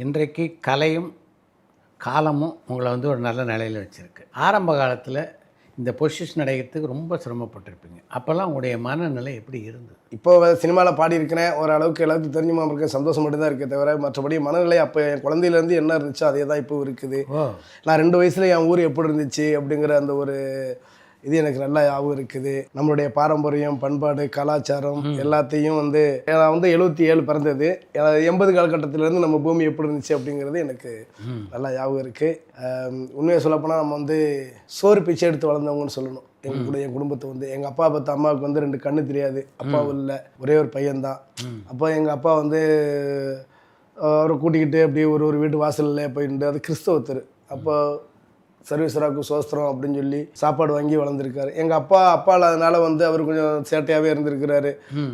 இன்றைக்கு கலையும் காலமும் உங்களை வந்து ஒரு நல்ல நிலையில் வச்சுருக்கு. ஆரம்ப காலத்தில் இந்த பொசிஷன் அடைகிறதுக்கு ரொம்ப சிரமப்பட்டிருப்பீங்க. அப்போல்லாம் உங்களுடைய மனநிலை எப்படி இருந்தது? இப்போ சினிமாவில் பாடியிருக்கிறேன், ஓரளவுக்கு எல்லாத்துக்கும் தெரிஞ்சுமா இருக்க சந்தோஷம் மட்டும் தான் இருக்கே தவிர, மற்றபடி மனநிலை அப்போ என் குழந்தையிலேருந்து என்ன இருந்துச்சோ அதே தான் இப்போ இருக்குது. நான் 2 வயசில் என் ஊர் எப்படி இருந்துச்சு அப்படிங்கிற அந்த ஒரு இது எனக்கு நல்லா ஞாபகம் இருக்குது. நம்மளுடைய பாரம்பரியம், பண்பாடு, கலாச்சாரம் எல்லாத்தையும் வந்து நான் வந்து 77 பிறந்தது. 80 காலகட்டத்திலேருந்து நம்ம பூமி எப்படி இருந்துச்சு அப்படிங்கிறது எனக்கு நல்லா ஞாபகம் இருக்குது. உண்மையை சொல்லப்போனால் நம்ம வந்து சோறு பிச்சை எடுத்து வளர்ந்தவங்கன்னு சொல்லணும். என் குடும்பத்தை வந்து எங்கள் அப்பா பார்த்த அம்மாவுக்கு வந்து 2 கண்ணு தெரியாது, அப்பாவும் இல்லை, ஒரே ஒரு பையன்தான். அப்போ எங்கள் அப்பா வந்து அவரை கூட்டிக்கிட்டு அப்படியே ஒரு வீட்டு வாசலில் போயிட்டு, அது கிறிஸ்தவத்தர். அப்போ சர்வீஸ்வராக்கு சோஸ்திரம் அப்படின்னு சொல்லி சாப்பாடு வாங்கி வளர்ந்துருக்காரு. எங்கள் அப்பா இல்லாதனால வந்து அவர் கொஞ்சம் சேட்டையாகவே இருந்திருக்கிறாரு.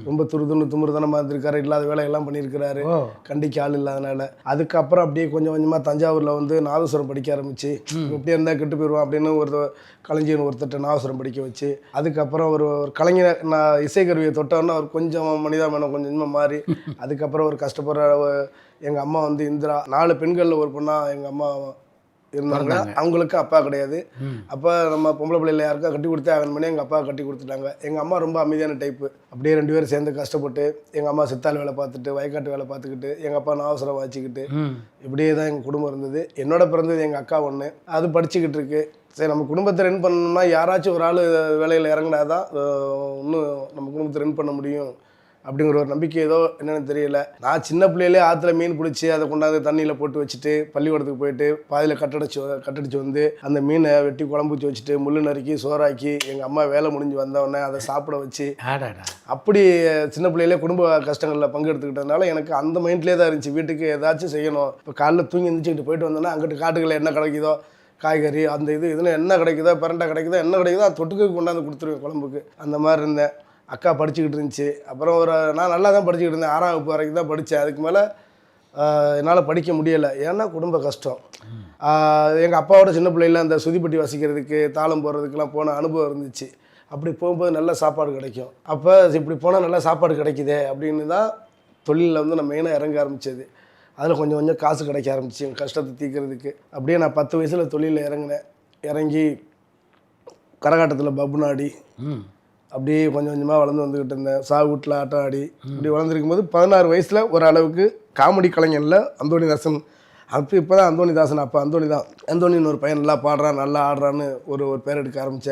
ரொம்ப துமுறுதனமாக இருந்திருக்காரு. இல்லாத வேலையெல்லாம் பண்ணியிருக்கிறாரு, கண்டிக்கு ஆள் இல்லாதனால. அதுக்கப்புறம் அப்படியே கொஞ்சம் கொஞ்சமாக தஞ்சாவூரில் வந்து நாதஸ்வரம் படிக்க ஆரம்பிச்சு, எப்படியே இருந்தால் கெட்டு போயிடுவான் அப்படின்னு ஒரு கலைஞன் ஒருத்தட்ட நாதஸ்வரம் படிக்க வச்சு, அதுக்கப்புறம் ஒரு கலைஞர் நான் இசைக்கருவியை தொட்டோன்னா அவர் கொஞ்சம் மனிதாமனம் கொஞ்சம் கொஞ்சமாக மாறி, அதுக்கப்புறம் ஒரு கஷ்டப்படுற எங்கள் அம்மா வந்து இந்திரா 4 பெண்களில் ஒரு பொண்ணாக எங்கள் அம்மா இருந்தாங்க. அவங்களுக்கு அப்பா கிடையாது. அப்போ நம்ம பொம்பளை பிள்ளைல யாருக்கா கட்டி கொடுத்தே ஆகணும் பண்ணி எங்கள் அப்பா கட்டி கொடுத்துட்டாங்க. எங்கள் அம்மா ரொம்ப அமைதியான டைப்பு. அப்படியே 2 பேரும் சேர்ந்து கஷ்டப்பட்டு எங்கள் அம்மா சித்தாள் வேலை பார்த்துட்டு, வயக்காட்டு வேலை பார்த்துக்கிட்டு, எங்கள் அப்பா நாவசரம் வாச்சிக்கிட்டு, இப்படியே தான் எங்கள் குடும்பம் இருந்தது. என்னோட பிறந்தது எங்கள் அக்கா ஒன்று, அது படிச்சுக்கிட்டு இருக்கு. சரி, நம்ம குடும்பத்தை ரன் பண்ணணும்னா யாராச்சும் ஒரு ஆள் வேலையில் இறங்கினாதான் இன்னும் நம்ம குடும்பத்தை ரன் பண்ண முடியும் அப்படிங்கிற ஒரு நம்பிக்கை ஏதோ என்னென்னு தெரியல. நான் சின்ன பிள்ளையிலே ஆற்றுல மீன் பிடிச்சி அதை கொண்டாந்து தண்ணியில் போட்டு வச்சுட்டு பள்ளிக்கூடத்துக்கு போயிட்டு பாதியில் கட்டடிச்சு வந்து அந்த மீனை வெட்டி குழம்பு வச்சு வச்சுட்டு முள்ளு நறுக்கி சோறாக்கி எங்கள் அம்மா வேலை முடிஞ்சு வந்தவொடனே அதை சாப்பிட வச்சு, அப்படி சின்ன பிள்ளையிலே குடும்ப கஷ்டங்களில் பங்கெடுத்துக்கிட்டதுனால எனக்கு அந்த மைண்ட்லேயே தான் இருந்துச்சு. வீட்டுக்கு ஏதாச்சும் செய்யணும். இப்போ காலைல தூங்கி எழுந்திரிச்சிக்கிட்டு போயிட்டு வந்தோன்னா அங்கிட்டு காட்டுகளில் என்ன கிடைக்குதோ காய்கறி அந்த இதுன்னு என்ன கிடைக்குதோ, பரண்டை கிடைக்குதோ, என்ன கிடைக்குதோ அது தொட்டுக்கு கொண்டாந்து கொடுத்துருவேன் குழம்புக்கு. அந்த மாதிரி இருந்தேன். அக்கா படிச்சுக்கிட்டு இருந்துச்சு. அப்புறம் நான் நல்லா தான் படிச்சுக்கிட்டு இருந்தேன். 6ஆம் வகுப்பு வரைக்கும் தான் படித்தேன். அதுக்கு மேலே என்னால் படிக்க முடியலை. ஏன்னா குடும்ப கஷ்டம். எங்கள் அப்பாவோட சின்ன பிள்ளைல அந்த சுதிப்பட்டி வசிக்கிறதுக்கு தாளம் போடுறதுக்கெலாம் போன அனுபவம் இருந்துச்சு. அப்படி போகும்போது நல்ல சாப்பாடு கிடைக்கும். அப்போ இப்படி போனால் நல்லா சாப்பாடு கிடைக்குதே அப்படின்னு தான் தொழிலில் வந்து நான் மெயினாக இறங்க ஆரம்பித்தது. அதில் கொஞ்சம் கொஞ்சம் காசு கிடைக்க ஆரம்பிச்சு என் கஷ்டத்தை தீர்க்கிறதுக்கு. அப்படியே நான் 10 வயசில் தொழிலில் இறங்கினேன். இறங்கி கரகாட்டத்தில் பப்புனாடி அப்படியே கொஞ்சம் கொஞ்சமாக வளர்ந்து வந்துக்கிட்டு இருந்தேன். சாகுட்டில் ஆட்டம் ஆடி இப்படி வளர்ந்துருக்கும் போது 16 வயசில் ஓரளவுக்கு காமெடி கலைஞனில் அந்தோணிதாசன், இப்போ தான் அந்தோணிதாசன், அப்போ அந்தோணின்னு ஒரு பையன் நல்லா பாடுறான் நல்லா ஆடுறான்னு ஒரு பேர் எடுக்க ஆரம்பித்தேன்.